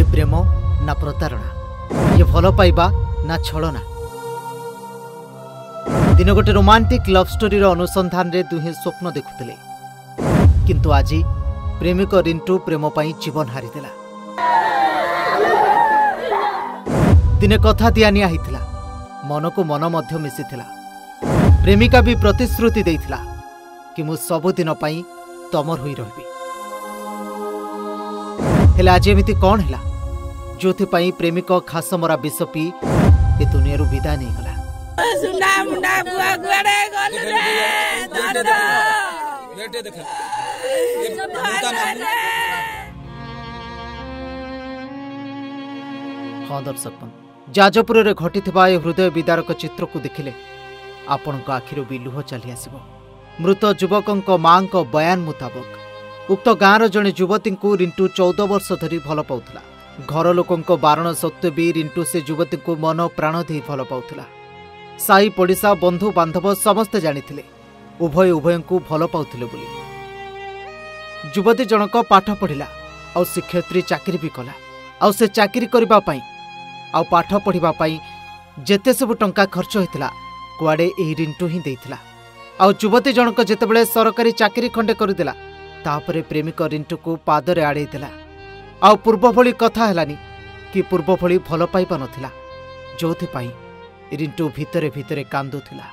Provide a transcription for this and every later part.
ये प्रेम ना प्रतारणा, ये भल पाइबा ना छलना। दिन गोटे रोमांटिक लव स्टोरी अनुसंधान रे दुहे स्वप्न देखुले, किंतु आज प्रेमिक रिंटू प्रेम पाई जीवन हारिदेला। दिने कथा दियानिया हिथिला, मन को मन मध्य मिसिथिला। प्रेमिका भी प्रतिश्रुति देइथिला कि मु सबुदिन पाई तमर होई रहबी। हेले आज एमिति कौन हैला जोथि पाई प्रेमिक खासमरा विष पी ए दुनिया रु विदा नहीं गला। सुना मुंडा बुआ गुड़े गल रे दादा बेटे देख हाँ दर्शक जाजपुर रे घटिथिबा ए हृदय विदारक चित्र को देखिले आपनक आखिरु भी लुह चली आसिबो। मृत युवकंक मांक बयान मुताबक उक्त गाँवर जड़े युवती को रिंटू 14 वर्ष धरी भल पाउथला। घर लोकंक बारण सत्वे भी रिंटू से युवती को मन प्राण दे भल पाउथला। साई पड़िशा बंधु बांधव समस्ते जानिथिले उभय उभय को भल पाउथिले बोली। युवती जनक पाठ पढ़िला और शिक्षयित्री चाकरी भी कला। आउ से चाकरी करबा पई आउ पाठ पढ़िबा पई जेते सब टंका खर्च होइतिला कुआडे एही रिंटू ही देइतिला। आउ युवती जनक जेतेबेले सरकारी चाकरी खंडे करदिला तापरे प्रेमिक रिंटू को पादरे आड़े देला। आउ पूर्व भली कथा हेलानी कि पूर्व भली भल पाइबा नथिला, जोथि पाई रिंटू भितरे भितरे कांदुथिला।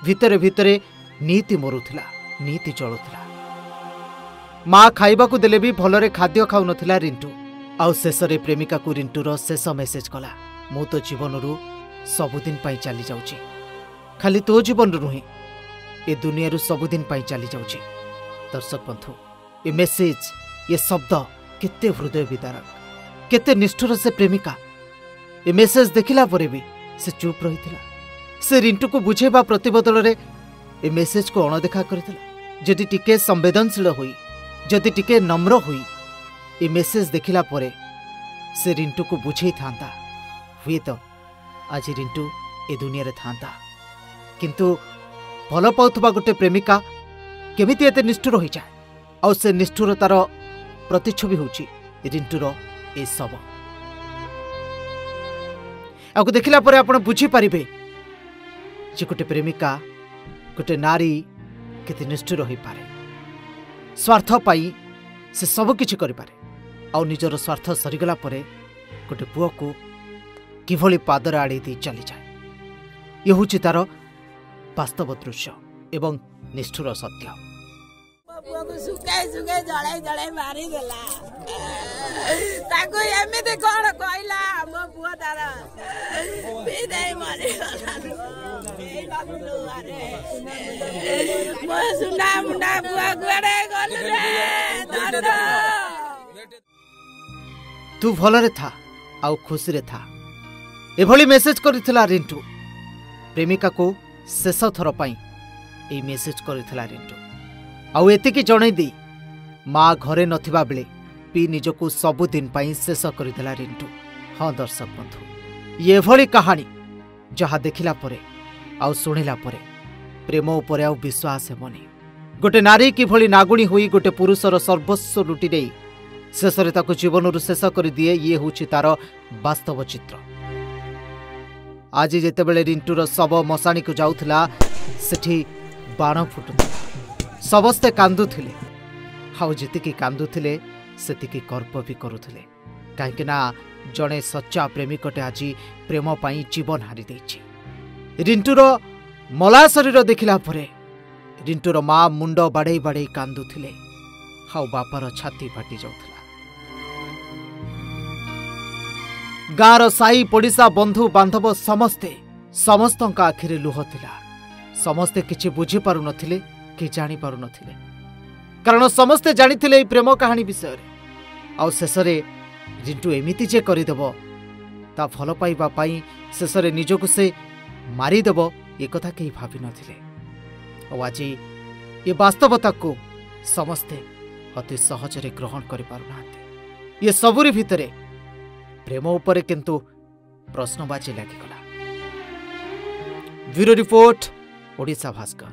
भितरे भितरे नीति मरुथिला, नीति जळुथिला। माँ खाइबा को देले भी भलरे खाद्य खाउ नथिला रिंटू। आउ शेषरे प्रेमिका को रिंटूर शेष मेसेज कला, मु तो जीवन रु सबुदिन पाई चली जाउची। खाली तो जीवन नुहे ए दुनिया रु सबुदिन पाई चली जाउची। दर्शक बंधु ये मेसेज ये शब्द केते हृदय विदारक, केते निष्ठुर से प्रेमिका। ये मेसेज देखिला परे भी से चुप रही। से रिंटू को बुझेबा प्रतिबदल रे ए मेसेज को अणदेखा करथिला। जदि टिके संवेदनशील होई, जदि टिके नम्र होई ए मेसेज देखिला परे से रिंटू को बुझे थांता, हुए तो आज रिंटू ए दुनिया रे थांता। किंतु भल पाउथबा गोटे प्रेमिका केमिति एते निष्ठुर होई जाए। और से निष्ठुरतार प्रतिच्छवि होची रिंटूर ए सब। आपको देखिला परे आपण बुझी पारिबे जे गोटे प्रेमिका गोटे नारी केते निष्ठुर होई पारे। स्वार्थ पाई से सब किछि करि पारे। और निजर स्वार्थ सरीगला परे गोटे पुओ को किभली पादर आड़े दी चली जाए। ये हूँ तार वास्तव दृश्य एवं निष्ठुर सत्य। सुखाई सुखाई जड़ाई जड़ाई मारी देला ताको एमिति कोन कहला मो पुओ तार बिदाई मरि गला ए बाबुलो अरे मो सुना मुंडा बुआ गुड़े गल रे दादा। तू भलरे था आउ खुशी रे था एभली मेसेज करिथिला रिंटू। प्रेमिका को शेष थर पाई ए मेसेज करिथिला रिंटू। आउ एतिकी जणै दी माँ घरे नथिबा बेले पी निजको सबुदिन पाई शेष करिदेला रिंटू। हाँ दर्शक बंधु ये भली कहानी जहा देखिला परे आउ सुनिला परे प्रेम उपरे आउ विश्वास हेबनी। गोटे नारी किभली नागुणी होई गोटे पुरुषर सर्वस्व लुटी देई शेषरे ताको जीवन शेष कर दिए, ये हूँ तार वास्तव चित्र। आज जेतेबेले रिंटूर शव मशाणी को जाउथिला सेठी बाण फुटुथिला, समस्ते कांदुथिले। हाउ जेतिकी कांदुथिले सेतिकी गर्व भी करुथिले, काहेकि ना जड़े सच्चा प्रेमिकटे आज प्रेम पाई जीवन हारी देछि। रिंटूर मला शरीर देखिला परे रिंटूर माँ मुंड बाड़े बाड़े कांदुथिले। हाउ बापार छाती फाटी जाउथिला। गाँर साई पड़िशा बंधु बांधव समस्ते समस्तक आखिरे लुह थिला। समस्ते किछि बुझी पारु नथिले कि जानी पारु नथिले, कारण समस्ते जानिथिले ए प्रेम कहानी विषय रे। आउ शेषरे रिंटू एमिति जे करिदेब ता भल पाइबा पाई शेषरे निजको से मारिदेब ए कथा केही भाबी नथिले। और आज ये वास्तवता को समस्ते अति सहजरे ग्रहण करि पारु नाहांती। ये सबुरी भितरे प्रेम उपरे किंतु प्रश्नबाजी लागिगला। Bureau report Odisha Bhaskar.